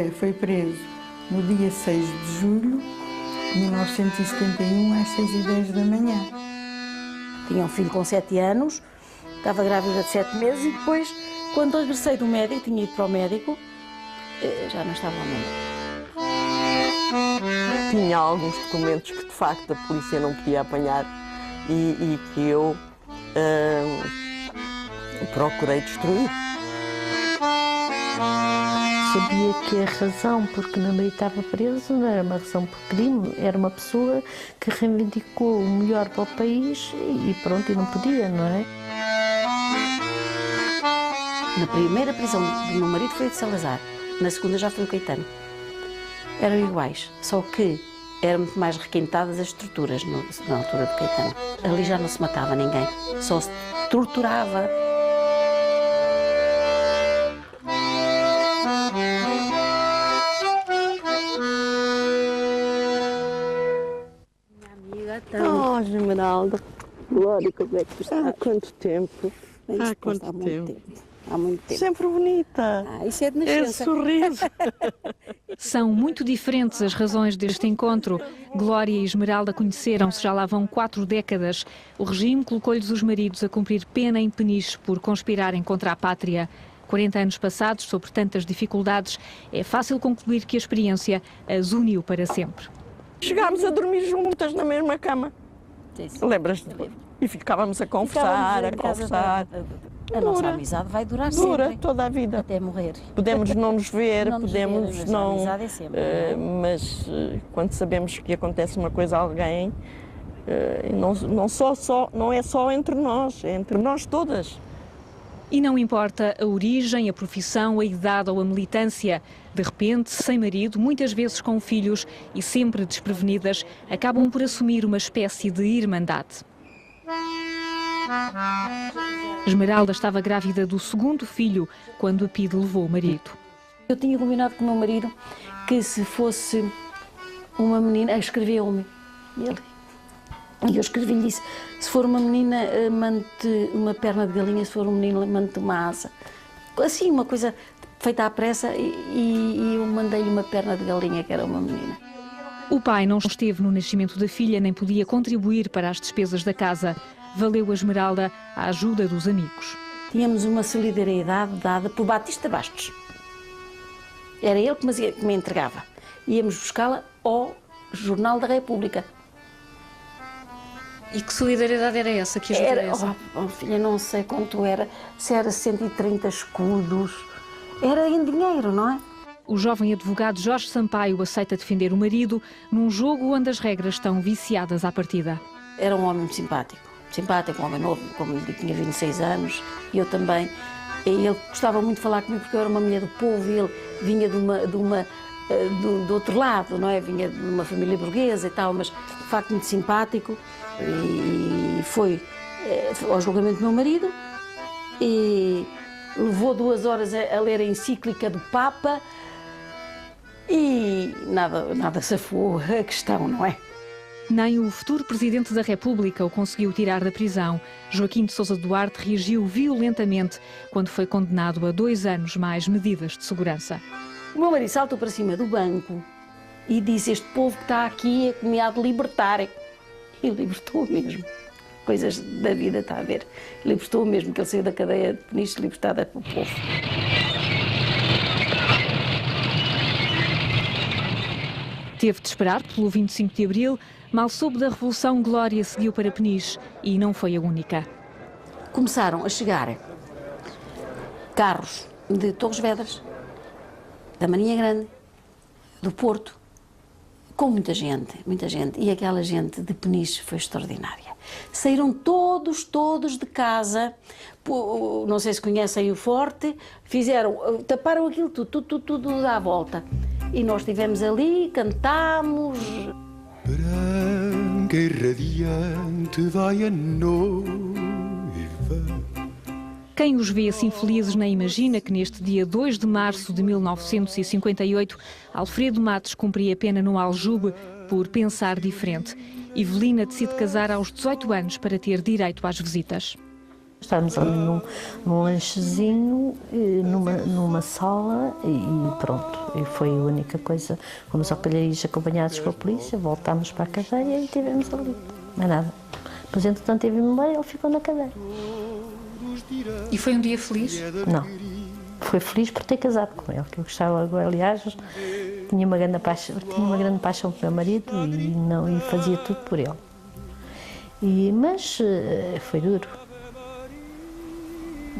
José foi preso no dia 6 de julho de 1971, às 6h10 da manhã. Tinha um filho com 7 anos, estava grávida de 7 meses e depois, quando regressei do médico, tinha ido para o médico, já não estava ao mundo. Tinha alguns documentos que de facto a polícia não podia apanhar e que eu procurei destruir. Sabia que a razão porque meu marido estava preso não era uma razão por crime, era uma pessoa que reivindicou o melhor para o país e pronto, e não podia, não é? Na primeira prisão do meu marido foi de Salazar, na segunda já foi o Caetano. Eram iguais, só que eram muito mais requintadas as estruturas na altura do Caetano. Ali já não se matava ninguém, só se torturava. Oh, Esmeralda, Glória, como é que tu estás? Há quanto tempo? Há quanto tempo? Há muito tempo. Sempre bonita. Isso é de nascença. Esse sorriso. São muito diferentes as razões deste encontro. Glória e Esmeralda conheceram-se já lá vão 4 décadas. O regime colocou-lhes os maridos a cumprir pena em Peniche por conspirarem contra a pátria. 40 anos passados, sobre tantas dificuldades, é fácil concluir que a experiência as uniu para sempre. Chegámos a dormir juntas na mesma cama. Lembras-te? E ficávamos a conversar, a conversar. A nossa amizade vai durar dura sempre. Toda a vida. Até morrer. Podemos não nos ver, Não nos podemos ver, mas não. a amizade é sempre, Mas quando sabemos que acontece uma coisa a alguém, não é só entre nós, é entre nós todas. E não importa a origem, a profissão, a idade ou a militância. De repente, sem marido, muitas vezes com filhos e sempre desprevenidas, acabam por assumir uma espécie de irmandade. Esmeralda estava grávida do 2º filho quando a PIDE levou o marido. Eu tinha combinado com o meu marido que se fosse uma menina, escreveu-me. E eu escrevi-lhe e disse, se for uma menina, mande uma perna de galinha, se for um menino, mande uma asa. Assim, uma coisa feita à pressa e eu mandei-lhe uma perna de galinha, que era uma menina. O pai não esteve no nascimento da filha, nem podia contribuir para as despesas da casa. Valeu a Esmeralda a ajuda dos amigos. Tínhamos uma solidariedade dada por Batista Bastos. Era ele que me entregava. Íamos buscá-la ao Jornal da República. E que solidariedade era essa? Que ajuda era essa? Filha, não sei quanto era, se era 130 escudos. Era em dinheiro, não é? O jovem advogado Jorge Sampaio aceita defender o marido num jogo onde as regras estão viciadas à partida. Era um homem muito simpático, um homem novo, como lhe digo, tinha 26 anos, e eu também. E ele gostava muito de falar comigo porque eu era uma mulher do povo e ele vinha do outro lado, não é? Vinha de uma família burguesa e tal, mas de facto muito simpático. E foi ao julgamento do meu marido e levou 2 horas a ler a encíclica do Papa e nada safou a questão, não é? Nem o futuro Presidente da República o conseguiu tirar da prisão. Joaquim de Sousa Duarte reagiu violentamente quando foi condenado a 2 anos mais medidas de segurança. O meu marido saltou para cima do banco e disse, este povo que está aqui é que me há de libertar. E libertou mesmo. Coisas da vida, está a ver? Libertou mesmo, que ele saiu da cadeia de Peniche libertada pelo povo. Teve de esperar pelo 25 de Abril, mal soube da Revolução, Glória seguiu para Peniche e não foi a única. Começaram a chegar carros de Torres Vedras, da Marinha Grande, do Porto, com muita gente, e aquela gente de Peniche foi extraordinária. Saíram todos de casa, não sei se conhecem o Forte, taparam aquilo tudo à volta. E nós estivemos ali, cantámos. Branca e radiante vai a noiva. Quem os vê assim felizes nem imagina que neste dia 2 de março de 1958, Alfredo Matos cumpria pena no Aljube por pensar diferente. Evelina decide casar aos 18 anos para ter direito às visitas. Estávamos ali num lanchezinho, numa sala e pronto. E foi a única coisa. Fomos ao Calhariz acompanhados pela polícia, voltámos para a cadeia e estivemos ali. Não é nada. Depois, entretanto, teve-me embora e ele ficou na cadeia. E foi um dia feliz? Não. Foi feliz por ter casado com ele, que eu gostava, aliás, tinha uma grande paixão pelo meu marido e fazia tudo por ele. Mas foi duro.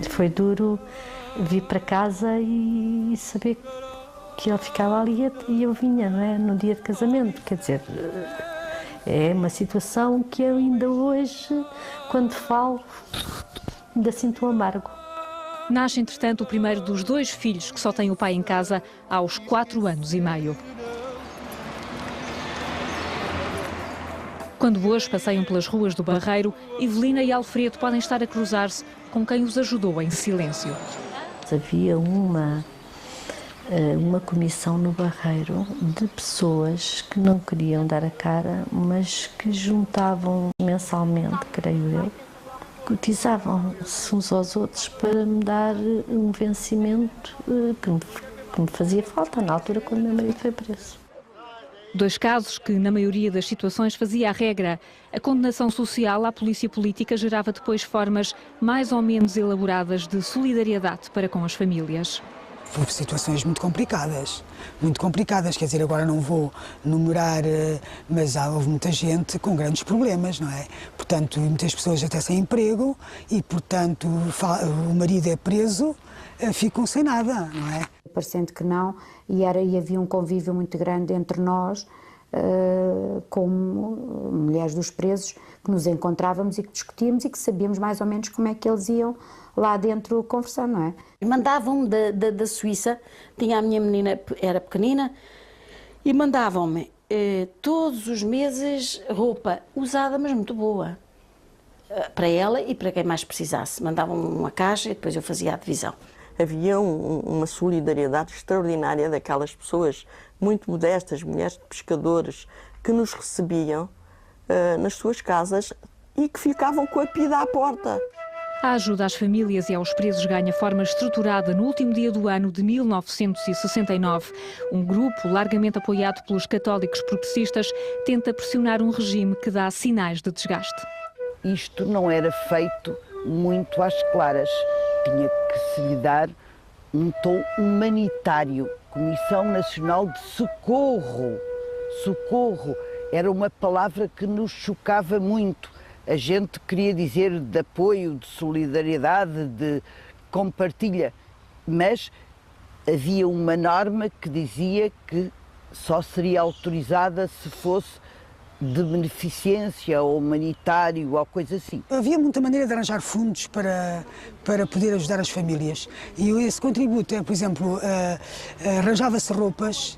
Foi duro vir para casa e saber que ele ficava ali e eu vinha, não é? No dia de casamento. Quer dizer, é uma situação que eu ainda hoje, quando falo, ainda sinto amargo. Nasce, entretanto, o primeiro dos 2 filhos que só tem o pai em casa aos 4 anos e meio. Quando hoje passeiam pelas ruas do Barreiro, Evelina e Alfredo podem estar a cruzar-se com quem os ajudou em silêncio. Havia uma comissão no Barreiro de pessoas que não queriam dar a cara, mas que juntavam mensalmente, creio eu, cotizavam-se uns aos outros para me dar um vencimento que me fazia falta na altura quando meu marido foi preso. 2 casos que, na maioria das situações, fazia a regra. A condenação social à polícia política gerava depois formas mais ou menos elaboradas de solidariedade para com as famílias. Houve situações muito complicadas, quer dizer, agora não vou numerar, mas houve muita gente com grandes problemas, não é? Portanto, muitas pessoas até sem emprego e, portanto, o marido é preso, ficam sem nada, não é? Parecendo que não, e havia um convívio muito grande entre nós, como mulheres dos presos, que nos encontrávamos e que discutíamos e que sabíamos mais ou menos como é que eles iam lá dentro conversar, não é? Mandavam-me da Suíça, tinha a minha menina, era pequenina, e mandavam-me todos os meses roupa usada, mas muito boa, para ela e para quem mais precisasse. Mandavam-me uma caixa e depois eu fazia a divisão. Havia uma solidariedade extraordinária daquelas pessoas muito modestas, mulheres de pescadores, que nos recebiam nas suas casas e que ficavam com a pida à porta. A ajuda às famílias e aos presos ganha forma estruturada no último dia do ano de 1969. Um grupo, largamente apoiado pelos católicos progressistas, tenta pressionar um regime que dá sinais de desgaste. Isto não era feito muito às claras. Tinha que se lhe dar um tom humanitário. Comissão Nacional de Socorro. Socorro era uma palavra que nos chocava muito. A gente queria dizer de apoio, de solidariedade, de compartilha, mas havia uma norma que dizia que só seria autorizada se fosse de beneficência ou humanitário ou coisa assim. Havia muita maneira de arranjar fundos para poder ajudar as famílias e esse contributo, por exemplo, arranjava-se roupas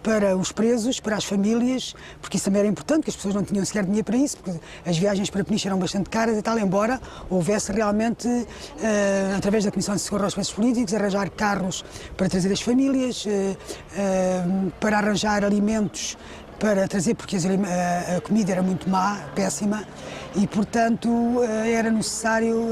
para os presos, para as famílias, porque isso também era importante, que as pessoas não tinham sequer dinheiro para isso, porque as viagens para Peniche eram bastante caras e tal, embora houvesse realmente, através da Comissão de Socorro aos Presos Políticos, arranjar carros para trazer as famílias, para arranjar alimentos para trazer, porque a comida era muito má, péssima, e portanto era necessário,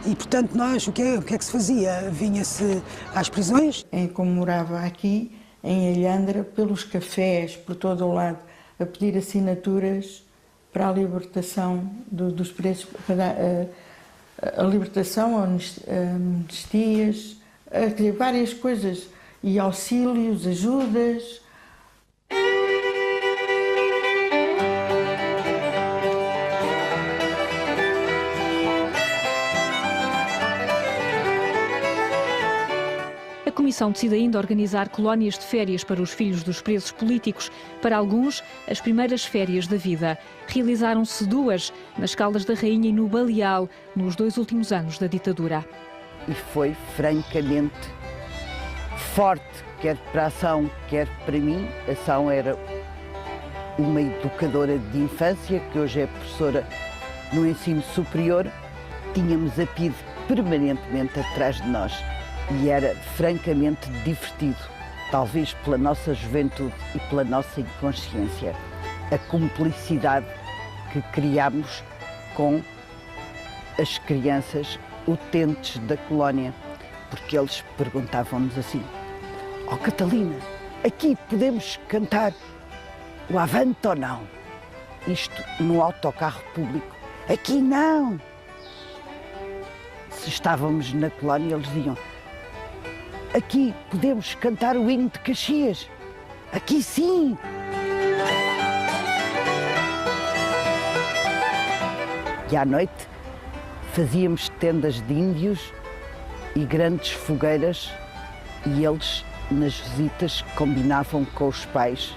e portanto nós, o que é que se fazia? Vinha-se às prisões. Como morava aqui, em Alhandra, pelos cafés, por todo o lado, a pedir assinaturas para a libertação dos presos, para a libertação, amnistias, várias coisas, e auxílios, ajudas. A Comissão decide ainda organizar colónias de férias para os filhos dos presos políticos. Para alguns, as primeiras férias da vida. Realizaram-se 2 nas Caldas da Rainha e no Baleal, nos 2 últimos anos da ditadura. E foi francamente forte, quer para a ação, quer para mim. A ação era uma educadora de infância, que hoje é professora no ensino superior. Tínhamos a PIDE permanentemente atrás de nós. E era francamente divertido, talvez pela nossa juventude e pela nossa inconsciência, a cumplicidade que criámos com as crianças utentes da colónia, porque eles perguntavam-nos assim: "Ó Catalina, aqui podemos cantar o Avante ou não?" Isto no autocarro público. "Aqui não!" Se estávamos na colónia, eles diziam: "Aqui podemos cantar o hino de Caxias." "Aqui sim!" E à noite fazíamos tendas de índios e grandes fogueiras, e eles, nas visitas, combinavam com os pais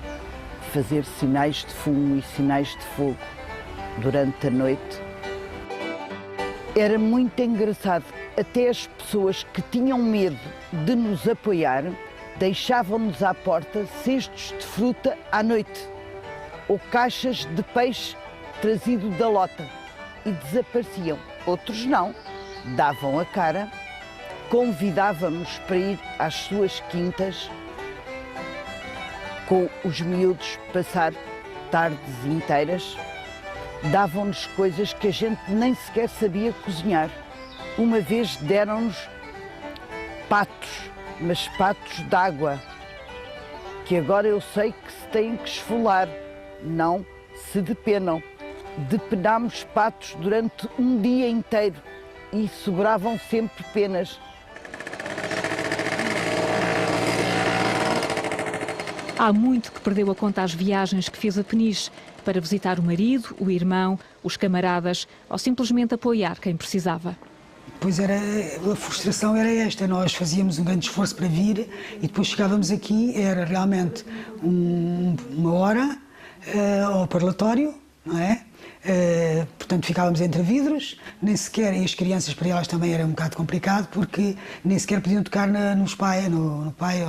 fazer sinais de fumo e sinais de fogo durante a noite. Era muito engraçado. Até as pessoas que tinham medo de nos apoiar deixavam-nos à porta cestos de fruta à noite ou caixas de peixe trazido da lota e desapareciam. Outros não, davam a cara, convidavam-nos para ir às suas quintas com os miúdos, passar tardes inteiras. Davam-nos coisas que a gente nem sequer sabia cozinhar. Uma vez deram-nos patos, mas patos d'água, que agora eu sei que se têm que esfolar, não se depenam. Depenámos patos durante um dia inteiro e sobravam sempre penas. Há muito que perdeu a conta às viagens que fez a Peniche para visitar o marido, o irmão, os camaradas ou simplesmente apoiar quem precisava. Pois era, a frustração era esta, nós fazíamos um grande esforço para vir e depois chegávamos aqui, era realmente uma hora ao parlatório, não é? Portanto, ficávamos entre vidros, nem sequer, e as crianças para elas também era um bocado complicado, porque nem sequer podiam tocar no pai,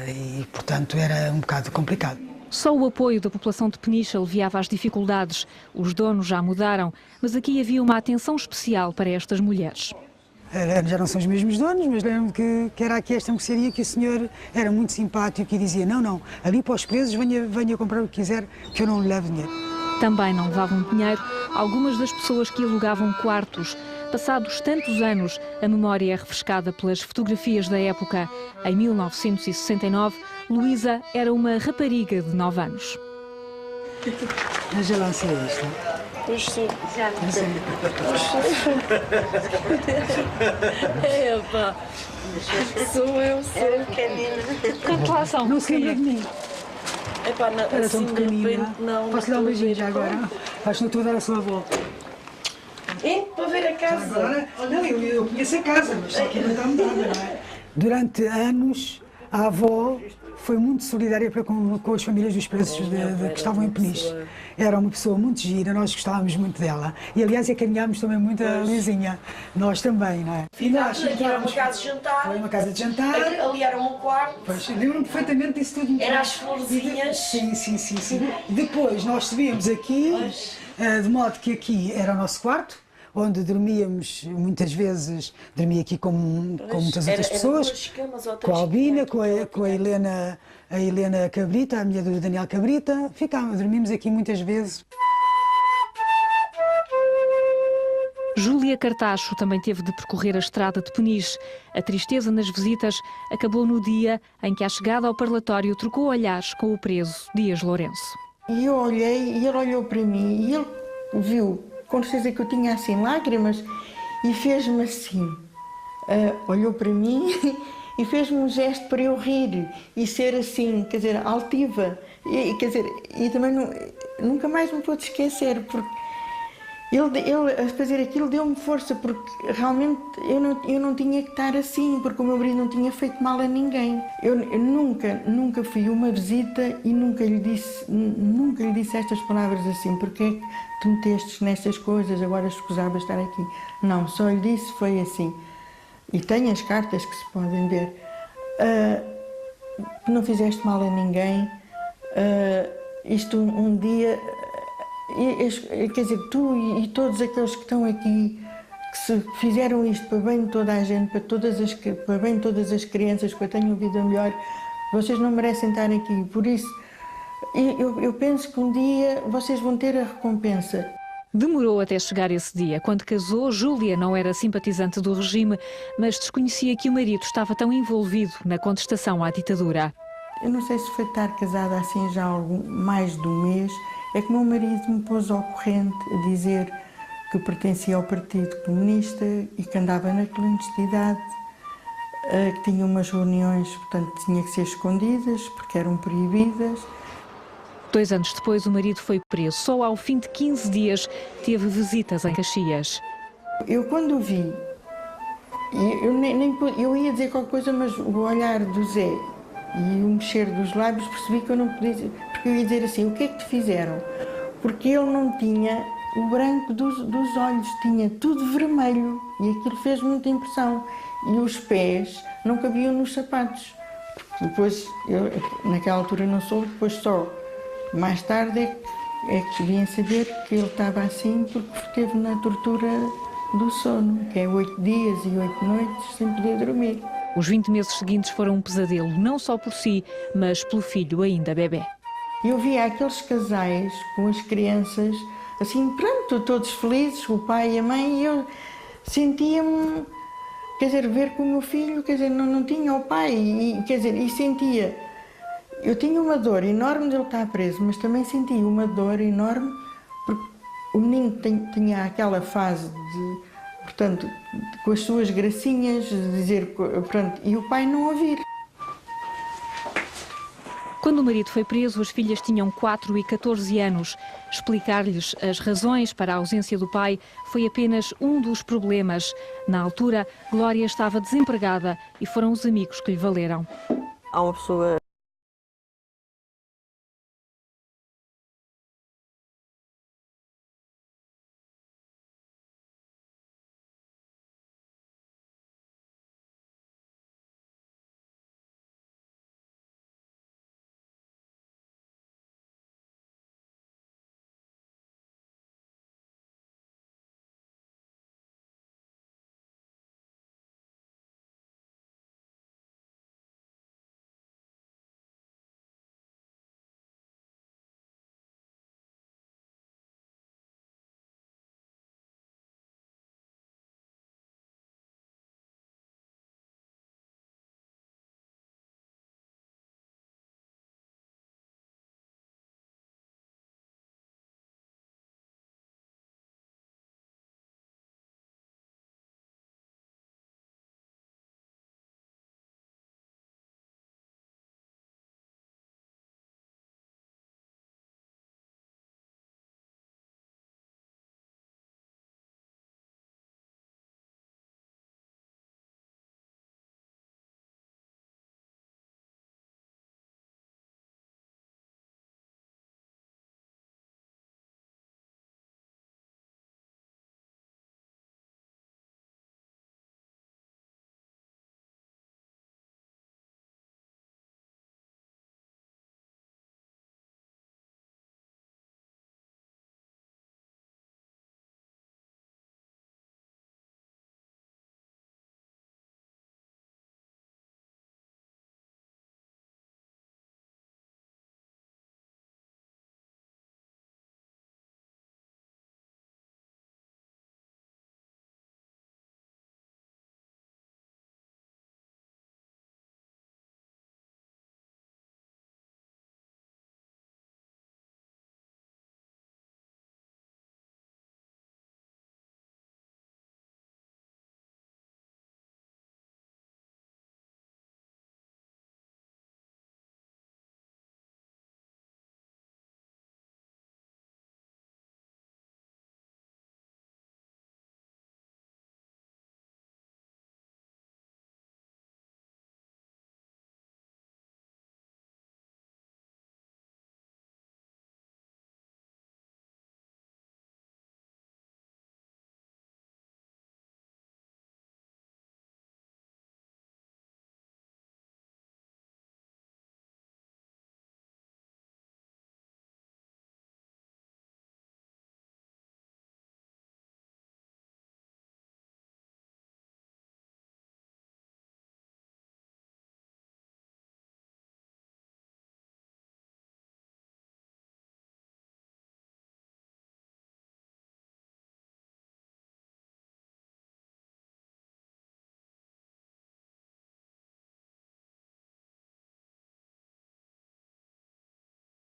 e portanto era um bocado complicado. Só o apoio da população de Peniche aliviava as dificuldades. Os donos já mudaram, mas aqui havia uma atenção especial para estas mulheres. Já não são os mesmos donos, mas lembro-me que era aqui esta mercearia que o senhor era muito simpático e dizia: não, ali para os presos venha comprar o que quiser, que eu não lhe levo dinheiro. Também não levavam dinheiro algumas das pessoas que alugavam quartos. Passados tantos anos, a memória é refrescada pelas fotografias da época. Em 1969, Luísa era uma rapariga de 9 anos. Já lancei isto. Pois sou. Já não sei. É, pá. Sou eu, sou pequenina. Quantos lá são? Não se lembra de mim. É pá, Era tão pequenina. Posso lhe dar um beijinho já agora? Acho que não estou a dar a sua volta. Para ver a casa. Agora, não, eu conheço a casa, mas aqui não está mudada, não é? Durante anos, a avó foi muito solidária com as famílias dos presos que estavam em Peniche. Era uma pessoa muito gira, nós gostávamos muito dela. E, aliás, acarinhámos também muito a Luizinha. Nós também, não é? Aqui era uma casa de jantar. Foi uma casa de jantar. Ali era um quarto. Pois, lembro-me perfeitamente disso tudo. Era as florzinhas. Sim. Depois nós subíamos aqui, de modo que aqui era o nosso quarto, onde dormíamos, muitas vezes, dormia aqui com muitas outras pessoas, com a Albina, com a Helena Cabrita, a mulher do Daniel Cabrita, dormimos aqui muitas vezes. Júlia Cartacho também teve de percorrer a estrada de Peniche. A tristeza nas visitas acabou no dia em que, à chegada ao parlatório, trocou olhares com o preso Dias Lourenço. E eu olhei, e ele olhou para mim, e ele viu, com certeza que eu tinha assim lágrimas, e fez-me assim, olhou para mim e fez-me um gesto para eu rir e ser assim, quer dizer, altiva. E também nunca mais me pude esquecer, porque ele a fazer aquilo deu-me força, porque realmente eu não tinha que estar assim, porque o meu marido não tinha feito mal a ninguém. Eu nunca fui uma visita e nunca lhe disse estas palavras assim: porque é que te metestes nestas coisas, agora escusava estar aqui. Não, só lhe disse, foi assim. E tenho as cartas que se podem ver. Não fizeste mal a ninguém, isto um dia... Quer dizer, tu e todos aqueles que estão aqui, que se fizeram isto para bem de toda a gente, para bem de todas as crianças, para que tenham vida melhor, vocês não merecem estar aqui. Por isso, eu penso que um dia vocês vão ter a recompensa. Demorou até chegar esse dia. Quando casou, Júlia não era simpatizante do regime, mas desconhecia que o marido estava tão envolvido na contestação à ditadura. Eu não sei se foi estar casada assim já há mais de um mês, é que o meu marido me pôs ao corrente a dizer que pertencia ao Partido Comunista e que andava na clandestinidade, que tinha umas reuniões, portanto, tinha que ser escondidas porque eram proibidas. 2 anos depois, o marido foi preso. Só ao fim de 15 dias teve visitas em Caxias. Eu, quando o vi, eu ia dizer qualquer coisa, mas o olhar do Zé e o mexer dos lábios percebi que eu não podia dizer, porque eu ia dizer assim: o que é que te fizeram? Porque ele não tinha o branco dos olhos, tinha tudo vermelho e aquilo fez muita impressão. E os pés não cabiam nos sapatos. Depois, eu naquela altura não soube, depois só mais tarde é que vim a saber que ele estava assim porque esteve na tortura do sono, que é 8 dias e 8 noites sem poder dormir. Os 20 meses seguintes foram um pesadelo, não só por si, mas pelo filho ainda bebê. Eu via aqueles casais com as crianças, assim, pronto, todos felizes, o pai e a mãe, e eu sentia-me, quer dizer, ver que o meu filho, quer dizer, não tinha o pai, quer dizer, e sentia. Eu tinha uma dor enorme de ele estar preso, mas também sentia uma dor enorme porque o menino tinha aquela fase de, portanto, com as suas gracinhas, de dizer, pronto, e o pai não ouvir. Quando o marido foi preso, as filhas tinham 4 e 14 anos. Explicar-lhes as razões para a ausência do pai foi apenas um dos problemas. Na altura, Glória estava desempregada e foram os amigos que lhe valeram. Há uma pessoa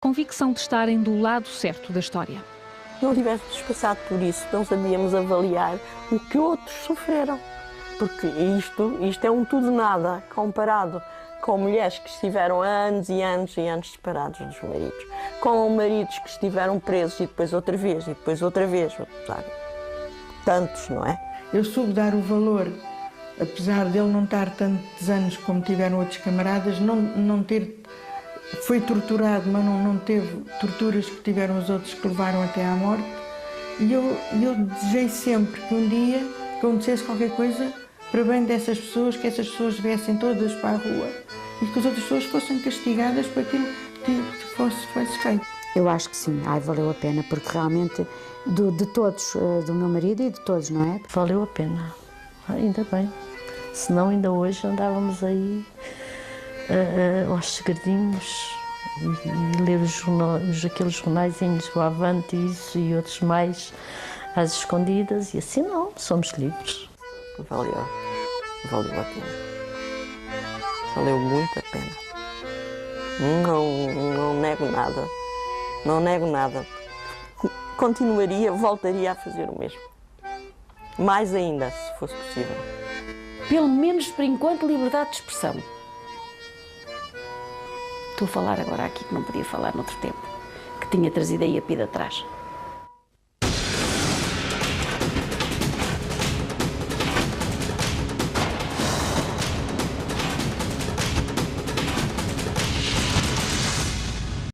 convicção de estarem do lado certo da história. Se não tivéssemos passado por isso, não sabíamos avaliar o que outros sofreram. Porque isto é um tudo nada comparado com mulheres que estiveram anos e anos e anos separados dos maridos, com maridos que estiveram presos e depois outra vez, sabe? Tantos, não é? Eu soube dar o valor, apesar dele não estar tantos anos como tiveram outros camaradas, foi torturado, mas não teve torturas que tiveram os outros que levaram até à morte. E eu desejei sempre que um dia acontecesse qualquer coisa para bem dessas pessoas, que essas pessoas viessem todas para a rua e que as outras pessoas fossem castigadas por aquilo que fosse feito. Eu acho que sim, valeu a pena, porque realmente, de todos, do meu marido e de todos, não é? Valeu a pena, ainda bem. Senão ainda hoje andávamos aí aos segredinhos e ler aqueles jornaizinhos do Avante e outros mais às escondidas, e assim não, somos livres. Valeu a pena. Valeu muito a pena. Não nego nada. Não nego nada. Voltaria a fazer o mesmo. Mais ainda, se fosse possível. Pelo menos, por enquanto, liberdade de expressão. Estou a falar agora aqui que não podia falar noutro tempo, que tinha trazido aí a pida atrás.